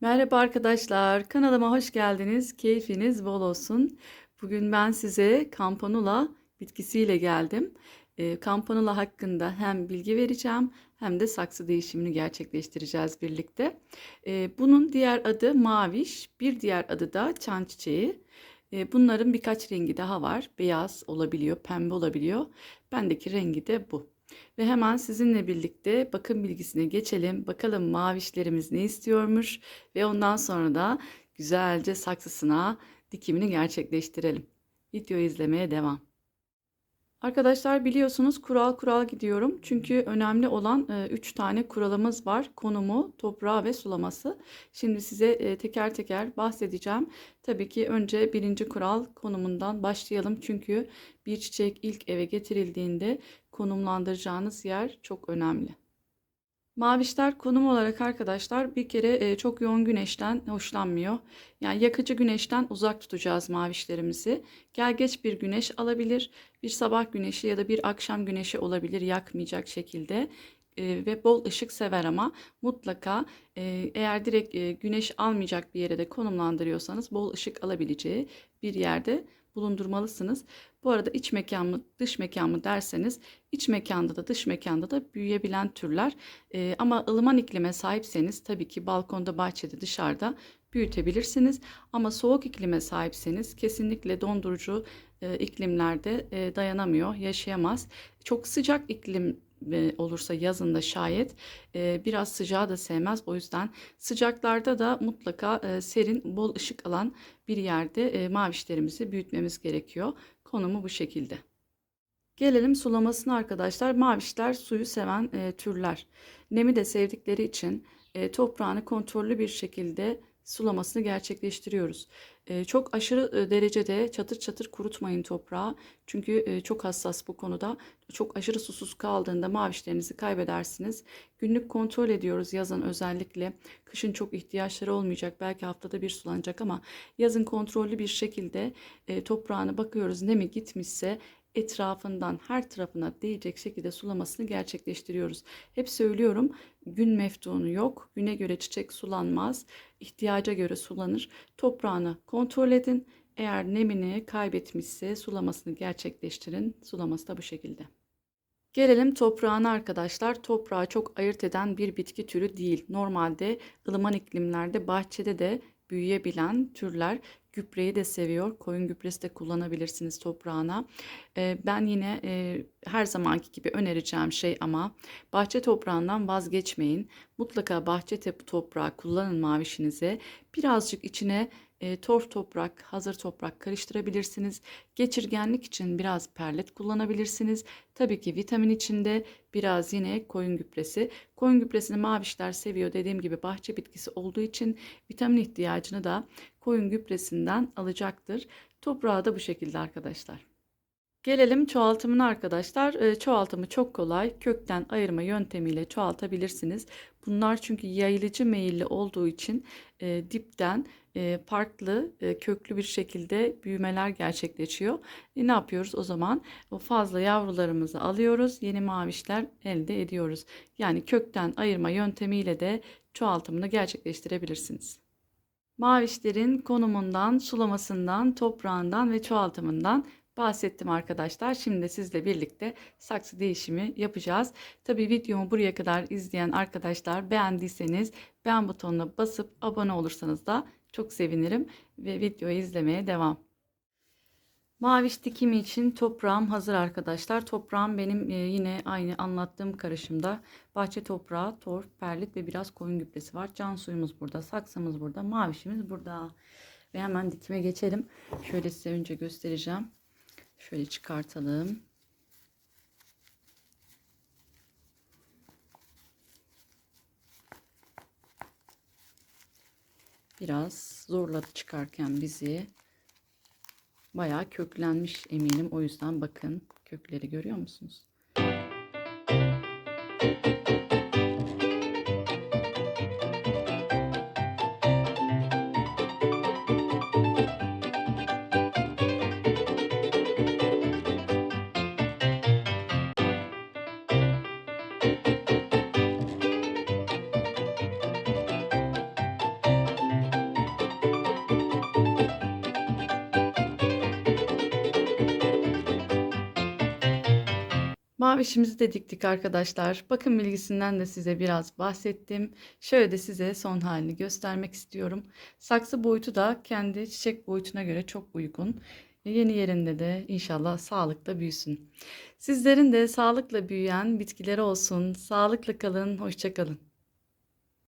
Merhaba arkadaşlar, kanalıma hoş geldiniz. Keyfiniz bol olsun. Bugün ben size Campanula bitkisiyle geldim. Campanula hakkında hem bilgi vereceğim hem de saksı değişimini gerçekleştireceğiz birlikte. Bunun diğer adı maviş, bir diğer adı da çan çiçeği. Bunların birkaç rengi daha var. Beyaz olabiliyor, pembe olabiliyor. Bendeki rengi de bu. Ve hemen sizinle birlikte bakım bilgisine geçelim. Bakalım mavişlerimiz ne istiyormuş ve ondan sonra da güzelce saksısına dikimini gerçekleştirelim. Videoyu izlemeye devam. Arkadaşlar biliyorsunuz kural kural gidiyorum. Çünkü önemli olan 3 tane kuralımız var. Konumu, toprağı ve sulaması. Şimdi size teker teker bahsedeceğim. Tabii ki önce birinci kural konumundan başlayalım. Çünkü bir çiçek ilk eve getirildiğinde konumlandıracağınız yer çok önemli. Mavişler konum olarak arkadaşlar bir kere çok yoğun güneşten hoşlanmıyor. Yani yakıcı güneşten uzak tutacağız mavişlerimizi. Gel geç bir güneş alabilir. Bir sabah güneşi ya da bir akşam güneşi olabilir yakmayacak şekilde. Ve bol ışık sever ama mutlaka eğer direkt güneş almayacak bir yere de konumlandırıyorsanız bol ışık alabileceği bir yerde bulundurmalısınız. Bu arada iç mekan mı dış mekan mı derseniz iç mekanda da dış mekanda da büyüyebilen türler. Ama ılıman iklime sahipseniz tabii ki balkonda, bahçede, dışarıda büyütebilirsiniz. Ama soğuk iklime sahipseniz kesinlikle dondurucu iklimlerde dayanamıyor, yaşayamaz. Çok sıcak iklim olursa yazında şayet biraz sıcağı da sevmez. O yüzden sıcaklarda da mutlaka serin, bol ışık alan bir yerde mavişlerimizi büyütmemiz gerekiyor. Konumu bu şekilde. Gelelim sulamasına arkadaşlar. Mavişler suyu seven türler. Nemi de sevdikleri için toprağını kontrollü bir şekilde sulamasını gerçekleştiriyoruz. Çok aşırı derecede çatır çatır kurutmayın toprağı. Çünkü çok hassas bu konuda. Çok aşırı susuz kaldığında mavişlerinizi kaybedersiniz. Günlük kontrol ediyoruz yazın özellikle. Kışın çok ihtiyaçları olmayacak. Belki haftada bir sulanacak ama yazın kontrollü bir şekilde toprağına bakıyoruz. Nemi gitmişse etrafından her tarafına değecek şekilde sulamasını gerçekleştiriyoruz. Hep söylüyorum, gün meftunu yok. Güne göre çiçek sulanmaz. İhtiyaca göre sulanır. Toprağını kontrol edin. Eğer nemini kaybetmişse sulamasını gerçekleştirin. Sulaması da bu şekilde. Gelelim toprağına arkadaşlar. Toprağı çok ayırt eden bir bitki türü değil. Normalde ılıman iklimlerde bahçede de büyüyebilen türler. Gübreyi de seviyor. Koyun gübresi de kullanabilirsiniz toprağına. Ben yine her zamanki gibi önereceğim şey ama bahçe toprağından vazgeçmeyin. Mutlaka bahçe toprağı kullanın mavişinize. Birazcık içine torf toprak, hazır toprak karıştırabilirsiniz. Geçirgenlik için biraz perlet kullanabilirsiniz. Tabii ki vitamin içinde biraz yine koyun gübresi. Koyun gübresini mavişler seviyor. Dediğim gibi bahçe bitkisi olduğu için vitamin ihtiyacını da koyun gübresinden alacaktır. Toprağı da bu şekilde arkadaşlar. Gelelim çoğaltımına arkadaşlar. Çoğaltımı çok kolay. Kökten ayırma yöntemiyle çoğaltabilirsiniz. Bunlar çünkü yayılıcı meyilli olduğu için dipten farklı köklü bir şekilde büyümeler gerçekleşiyor. Ne yapıyoruz o zaman? O fazla yavrularımızı alıyoruz. Yeni mavişler elde ediyoruz. Yani kökten ayırma yöntemiyle de çoğaltımını gerçekleştirebilirsiniz. Mavişlerin konumundan, sulamasından, toprağından ve çoğaltımından bahsettim arkadaşlar. Şimdi de sizle birlikte saksı değişimi yapacağız. Tabii videomu buraya kadar izleyen arkadaşlar beğendiyseniz beğen butonuna basıp abone olursanız da çok sevinirim ve videoyu izlemeye devam. Maviş dikimi için toprağım hazır arkadaşlar. Toprağım benim yine aynı anlattığım karışımda bahçe toprağı, torf, perlit ve biraz koyun gübresi var. Can suyumuz burada, saksımız burada, mavişimiz burada. Ve hemen dikime geçelim. Şöyle size önce göstereceğim. Şöyle çıkartalım. Biraz zorladı çıkarken bizi. Bayağı köklenmiş eminim. O yüzden bakın kökleri görüyor musunuz? Mavişimizi de diktik arkadaşlar. Bakım bilgisinden de size biraz bahsettim. Şöyle de size son halini göstermek istiyorum. Saksı boyutu da kendi çiçek boyutuna göre çok uygun. Yeni yerinde de inşallah sağlıkla büyüsün. Sizlerin de sağlıkla büyüyen bitkileri olsun. Sağlıkla kalın, hoşça kalın.